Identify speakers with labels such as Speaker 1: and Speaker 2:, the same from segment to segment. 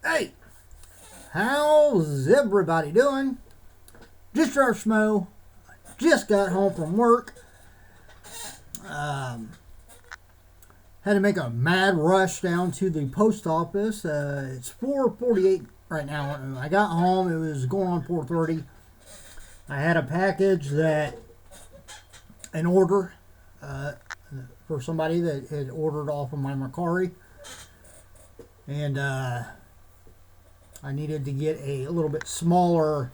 Speaker 1: Hey, how's everybody doing? Just our Schmo. Just got home from work. Um, Had to make a mad rush down to the post office. It's 4:48 right now. And I got home. It was going on 4:30. I had a package an order uh, for somebody that had ordered off of my Mercari, and I needed to get a little bit smaller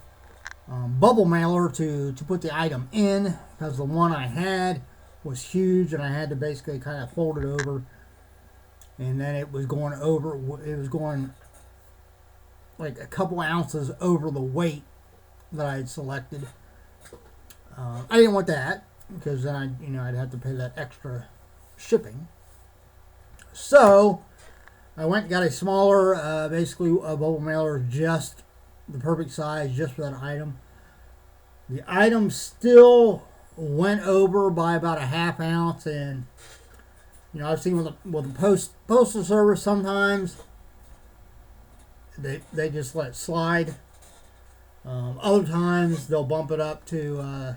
Speaker 1: bubble mailer to put the item in because the one I had was huge and I had to basically kind of fold it over, and then it was going over. It was going like a couple ounces over the weight that I had selected. I didn't want that because then I'd have to pay that extra shipping. So I went and got a smaller, basically a bubble mailer, just the perfect size, just for that item. The item still went over by about a half ounce, and I've seen with the postal service sometimes they just let it slide. Other times they'll bump it up to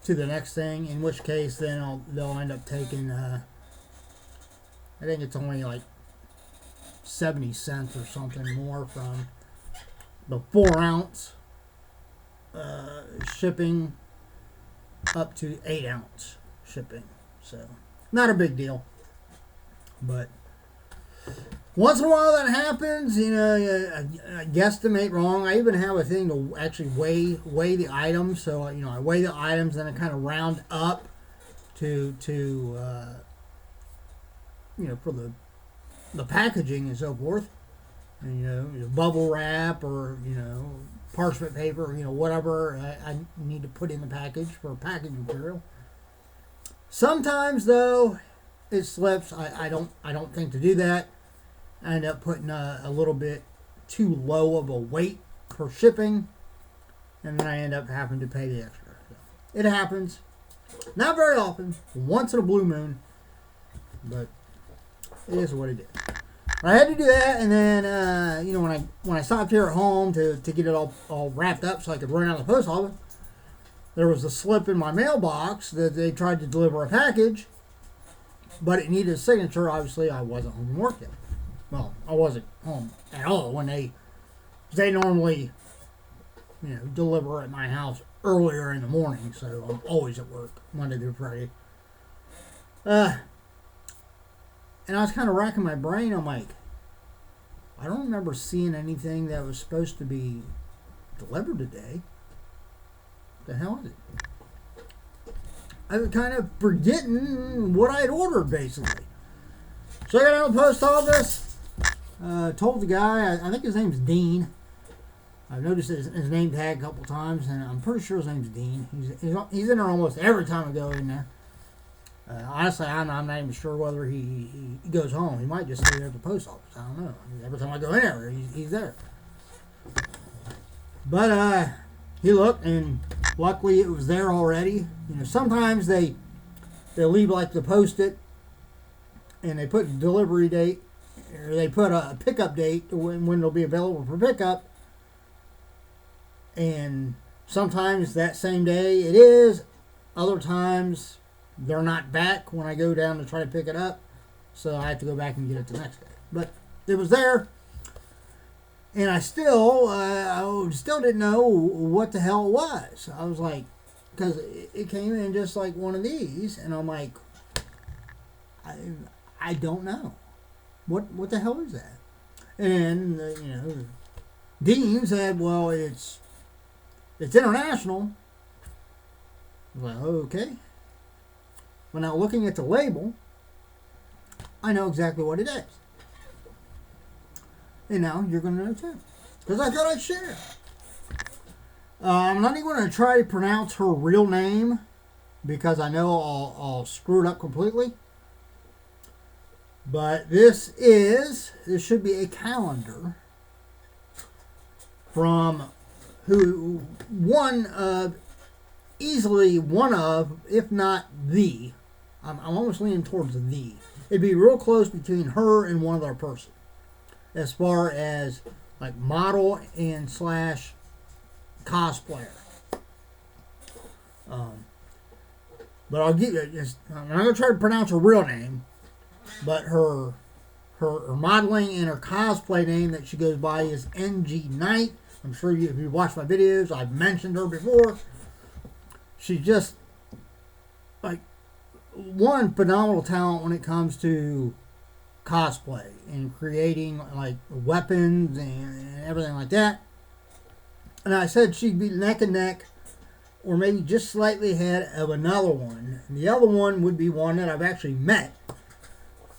Speaker 1: the next thing, in which case then they'll end up taking I think it's only like 70 cents or something more from the 4-ounce shipping up to 8-ounce shipping. So not a big deal, but once in a while that happens. I guesstimate wrong. I even have a thing to actually weigh the items. So I weigh the items and I kind of round up to for the packaging and so forth. And, bubble wrap or parchment paper, whatever I need to put in the package for packaging material. Sometimes though it slips. I don't think to do that. I end up putting a little bit too low of a weight for shipping, and then I end up having to pay the extra. So it happens. Not very often. Once in a blue moon. But it is what it is. I had to do that, and then when I stopped here at home to get it all wrapped up so I could run out of the post office, there was a slip in my mailbox that they tried to deliver a package, but it needed a signature. Obviously, I wasn't home from work yet. Well, I wasn't home at all when they normally deliver at my house earlier in the morning, so I'm always at work Monday through Friday. And I was kind of racking my brain. I'm like, I don't remember seeing anything that was supposed to be delivered today. What the hell is it? I was kind of forgetting what I had ordered, basically. So I got out of the post office. Told the guy, I think his name's Dean. I've noticed his name tag a couple times, and I'm pretty sure his name's Dean. He's in there almost every time I go in there. Honestly, I'm not even sure whether he goes home. He might just stay there at the post office. I don't know. Every time I go in there, he's there. But he looked, and luckily it was there already. Sometimes they leave like the Post-it, and they put delivery date, or they put a pickup date when it'll be available for pickup. And sometimes that same day it is. Other times they're not back when I go down to try to pick it up, so I have to go back and get it the next day. But it was there, and I still didn't know what the hell it was. I was like, because it came in just like one of these, and I'm like, I don't know what the hell is that. And Dean said, well, it's international. I was like, okay. Well, now looking at the label, I know exactly what it is. And now you're going to know too. Because I thought I'd share. I'm not even going to try to pronounce her real name because I know I'll screw it up completely. But this should be a calendar from easily one of, if not the, I'm almost leaning towards the. It'd be real close between her and one other person. as far as like model and slash cosplayer. But I'll give you, I'm not going to try to pronounce her real name, but her modeling and her cosplay name that she goes by is Enji Night. I'm sure if you watch my videos, I've mentioned her before. She's just like one phenomenal talent when it comes to cosplay and creating like weapons and everything like that. And I said she'd be neck and neck, or maybe just slightly ahead of another one. And the other one would be one that I've actually met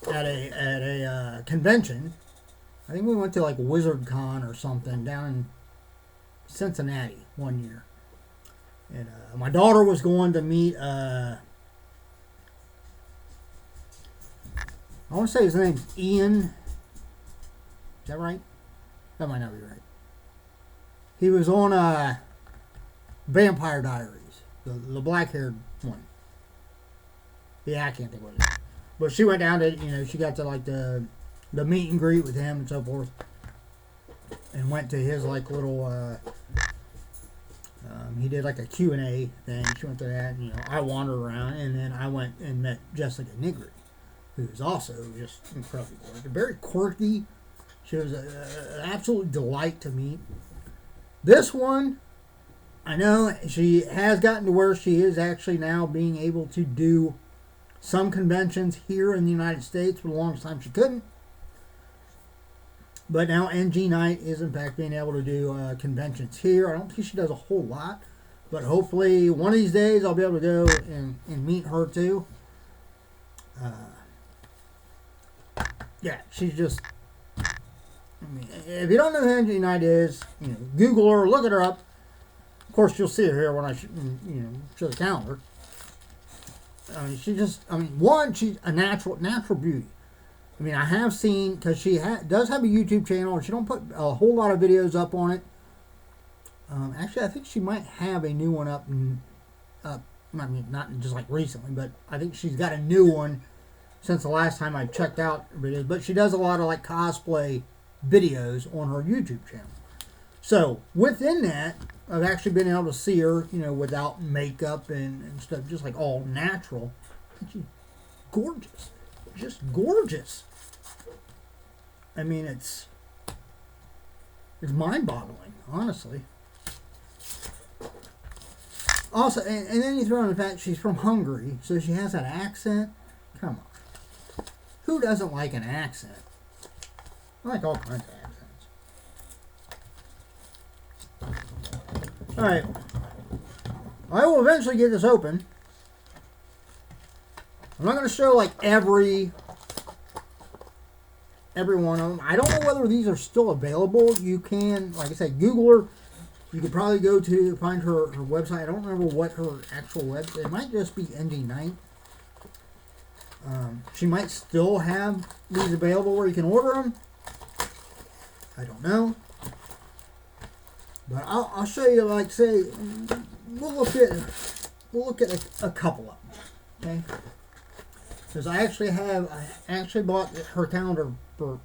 Speaker 1: at a convention. I think we went to like Wizard Con or something down in Cincinnati one year. And my daughter was going to meet, I want to say his name's Ian. Is that right? That might not be right. He was on Vampire Diaries, the black-haired one. Yeah, I can't think what it is. But she went down to, she got to like the meet and greet with him and so forth. And went to his like little, he did like a Q&A thing. She went to that, and, I wandered around, and then I went and met Jessica Nigri, who is also just incredibly gorgeous. Very quirky. She was an absolute delight to meet. This one, I know she has gotten to where she is actually now being able to do some conventions here in the United States. For the longest time she couldn't. But now Enji Night is in fact being able to do conventions here. I don't think she does a whole lot. But hopefully one of these days I'll be able to go and meet her too. Yeah, she's just... I mean, if you don't know who Enji Night is, Google her, look at her up. Of course, you'll see her here when I show the calendar. I mean, she's a natural beauty. I mean, I have seen, because she does have a YouTube channel, and she don't put a whole lot of videos up on it. Actually, I think she might have a new one up. I mean, not just like recently, but I think she's got a new one since the last time I checked out videos. But she does a lot of like cosplay videos on her YouTube channel. So within that, I've actually been able to see her, without makeup and stuff, just like all natural. And she's gorgeous, just gorgeous. I mean, it's mind-boggling, honestly. Also, and then you throw in the fact she's from Hungary, so she has that accent. Come on, who doesn't like an accent? I like all kinds of accents. Alright. I will eventually get this open. I'm not going to show like every one of them. I don't know whether these are still available. You can, like I said, Google her. You could probably go to find her website. I don't remember what her actual website. It might just be Enji Night. She might still have these available where you can order them. I don't know. But I'll show you, like, say, we'll look at a couple of them, okay? Because I actually bought her calendar for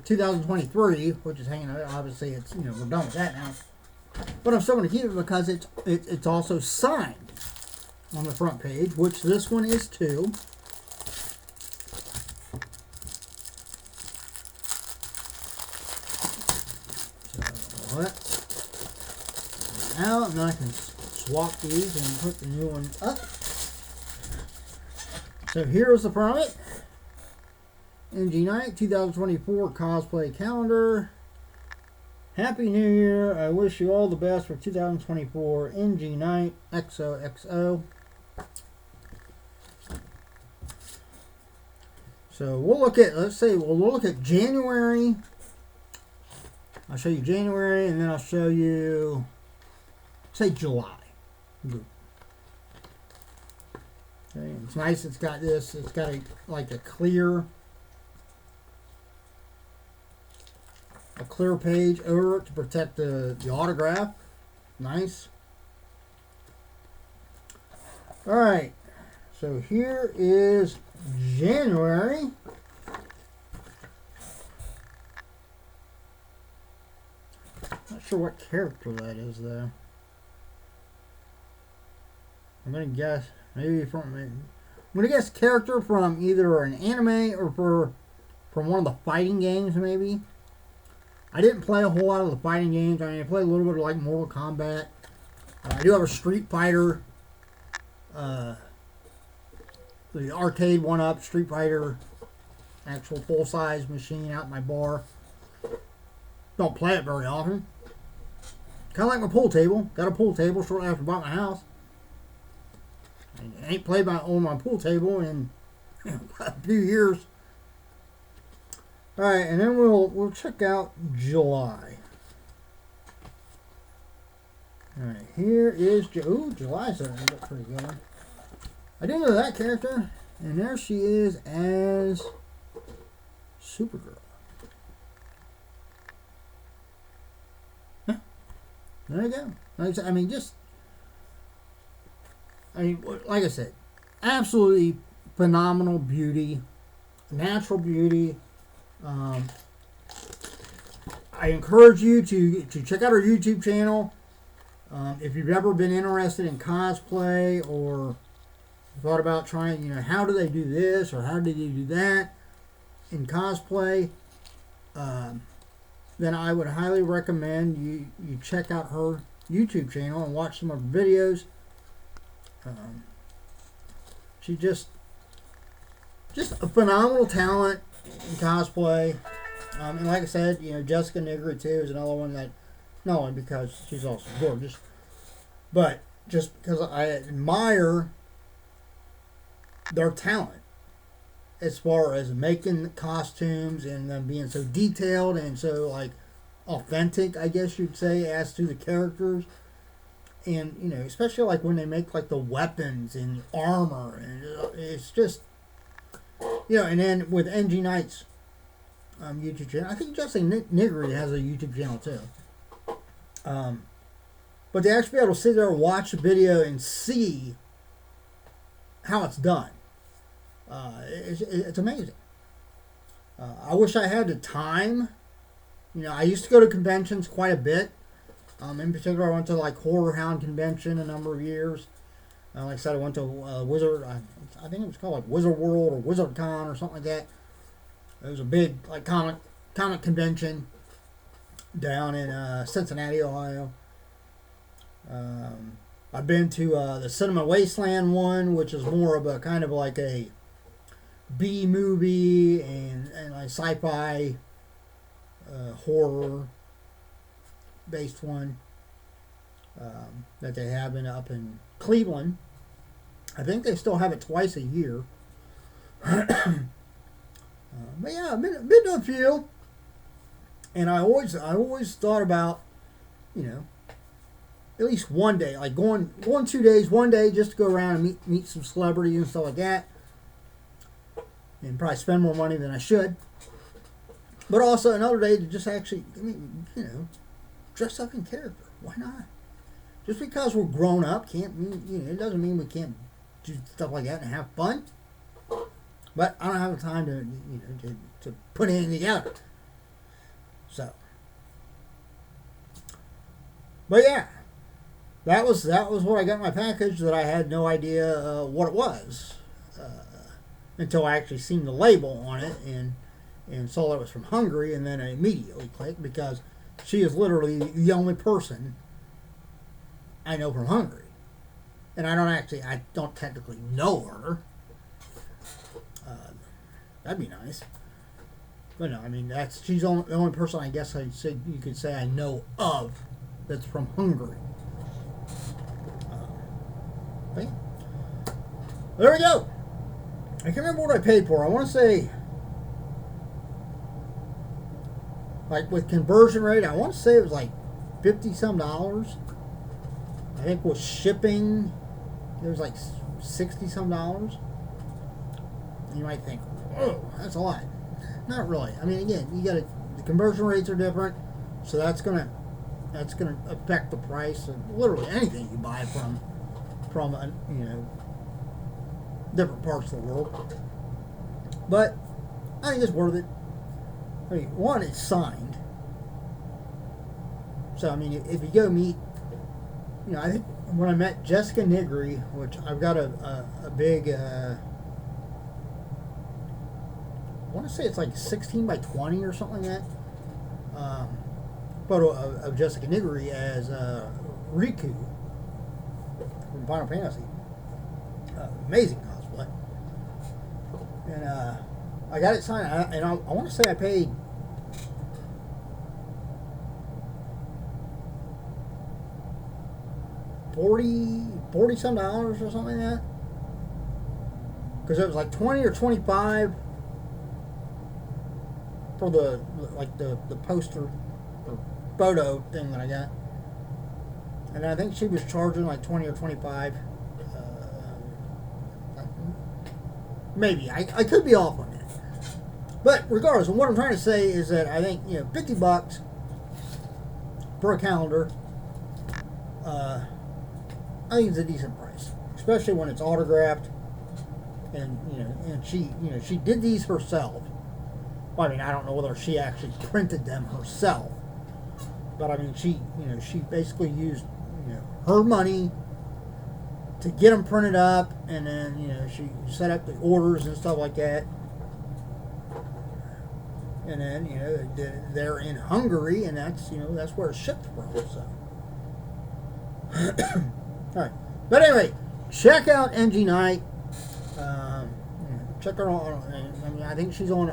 Speaker 1: 2023, which is hanging out. Obviously, it's, we're done with that now. But I'm still going to keep it because it's also signed on the front page, which this one is too. So out, and then I can swap these and put the new ones up. So here's the front of it. Enji Night 2024 Cosplay Calendar. Happy New Year. I wish you all the best for 2024. Enji Night XOXO. So we'll look at, we'll look at January. I'll show you January, and then I'll show you, say, July. Good. Okay, it's nice. It's got this. It's got a clear page over it to protect the autograph. Nice. All right. So here is January. Not sure what character that is though. I'm gonna guess I'm gonna guess character from either an anime or from one of the fighting games maybe. I didn't play a whole lot of the fighting games. I mean, I played a little bit of like Mortal Kombat. I do have a Street Fighter, the arcade one-up Street Fighter, actual full-size machine out in my bar. Don't play it very often. Kind of like my pool table. Got a pool table shortly after I bought my house. I ain't played on my pool table in a few years. All right, and then we'll check out July. All right, here is July's starting to look pretty good. I didn't know that character, and there she is as Supergirl. Yeah, there you go. Like I said, absolutely phenomenal beauty, natural beauty. I encourage you to check out our YouTube channel. If you've ever been interested in cosplay or thought about trying, how do they do this or how do they do that in cosplay, then I would highly recommend you check out her YouTube channel and watch some of her videos. She's just a phenomenal talent in cosplay. And like I said, Jessica Nigri too is another one that, not only because she's also gorgeous, but just because I admire their talent as far as making costumes and them being so detailed and so like authentic, I guess you'd say, as to the characters. And especially like when they make like the weapons and armor, and it's just and then with Enji Night's YouTube channel, I think Jessica Nigri has a YouTube channel too. But to actually be able to sit there and watch a video and see how it's done, it's amazing. I wish I had the time. I used to go to conventions quite a bit. In particular, I went to like Horror Hound convention a number of years. Like I said, I went to Wizard. I think it was called like Wizard World or Wizard Con or something like that. It was a big like comic convention down in Cincinnati, Ohio. I've been to the Cinema Wasteland one, which is more of a kind of like a B movie and like sci-fi horror based one that they have up in Cleveland. I think they still have it twice a year. But yeah, I've been to a few, and I always thought about, at least one day, like going 2 days, one day just to go around and meet some celebrities and stuff like that, and probably spend more money than I should. But also another day to just actually, dress up in character. Why not? Just because we're grown up can't mean, it doesn't mean we can't do stuff like that and have fun. But I don't have the time to put anything together. So, but yeah, that was what I got in my package that I had no idea what it was until I actually seen the label on it and saw that it was from Hungary, and then I immediately clicked because she is literally the only person I know from Hungary, and I don't technically know her. That'd be nice. But no, I mean, she's the only person I guess you could say I know of that's from Hungary. But yeah. There we go. I can't remember what I paid for. I want to say, like with conversion rate, I want to say it was like $50-some. I think with shipping, it was like $60-some. You might think, oh, that's a lot. Not really. I mean, again, the conversion rates are different, so that's gonna affect the price of literally anything you buy from different parts of the world. But I think it's worth it. I mean, one, it's signed. So, I mean, if you go meet, you know, I think when I met Jessica Nigri, which I've got a big, I want to say it's like 16 by 20 or something like that, photo of Jessica Nigri as Riku from Final Fantasy. Amazing cosplay. And I got it signed, and I want to say I paid $40 some dollars or something like that, because it was like 20 or 25 for the poster or photo thing that I got, and I think she was charging like 20 or 25. Maybe I could be off on that, but regardless, what I'm trying to say is that I think, you know, $50 for a calendar, I think it's a decent price, especially when it's autographed, and she did these herself. Well, I mean, I don't know whether she actually printed them herself, but I mean, she basically used, her money to get them printed up, and then, she set up the orders and stuff like that. And then, they're in Hungary, and that's where it's shipped from, so. All right. But anyway, check out Enji Night. Check her on, I mean, I think she's on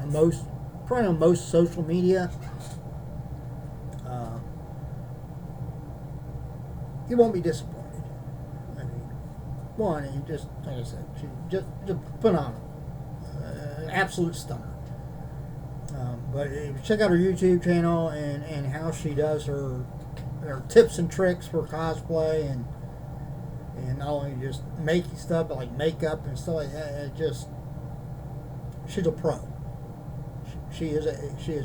Speaker 1: probably on most social media. You won't be disappointed. I mean, one, just like I said, she's just phenomenal, absolute stunner. But check out her YouTube channel and how she does her tips and tricks for cosplay, and not only just making stuff, but like makeup and stuff like that. She's a pro. She is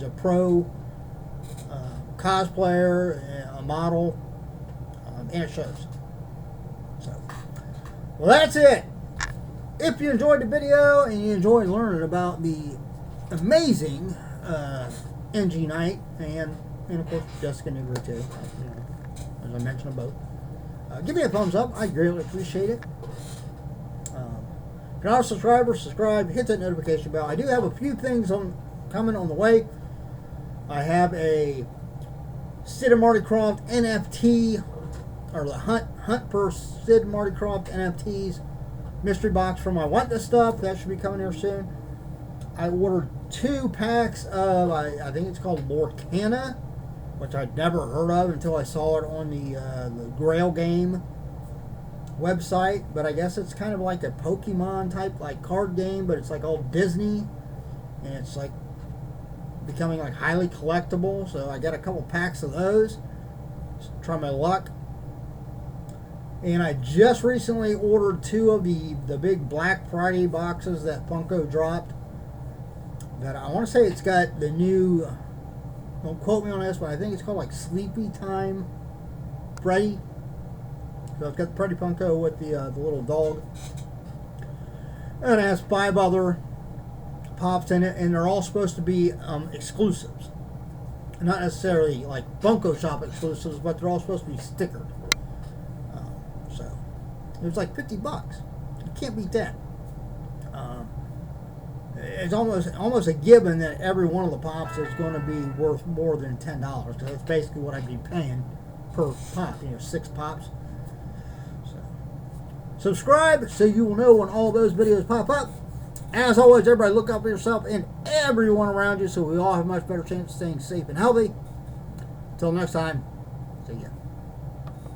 Speaker 1: a pro cosplayer, a model, and it shows. So, well, that's it. If you enjoyed the video and you enjoyed learning about the amazing Enji Night and of course Jessica Nigri too, as I mentioned both, give me a thumbs up. I greatly appreciate it. If you're not a subscriber, subscribe, hit that notification bell. I do have a few things coming on the way. I have a Sid and Marty Krofft NFT, or the hunt for Sid and Marty Krofft NFTs mystery box for my Want This stuff. That should be coming here soon. I ordered 2 packs of, I think it's called Lorcana, which I'd never heard of until I saw it on the Grail game website. But I guess it's kind of like a Pokemon type like card game, but it's like all Disney, and it's like becoming like highly collectible. So I got a couple packs of those. Just try my luck. And I just recently ordered 2 of the big Black Friday boxes that Funko dropped. That I want to say it's got the new, don't quote me on this, but I think it's called like Sleepy Time Freddy. So it's got the Freddy Funko with the little dog. And it has 5 other pops in it, and they're all supposed to be exclusives. Not necessarily like Funko Shop exclusives, but they're all supposed to be stickered. So it was like $50. You can't beat that. It's almost a given that every one of the pops is going to be worth more than $10, because that's basically what I'd be paying per pop. 6 pops. So subscribe so you will know when all those videos pop up. As always, everybody look out for yourself and everyone around you, so we all have a much better chance of staying safe and healthy. Until next time, see ya.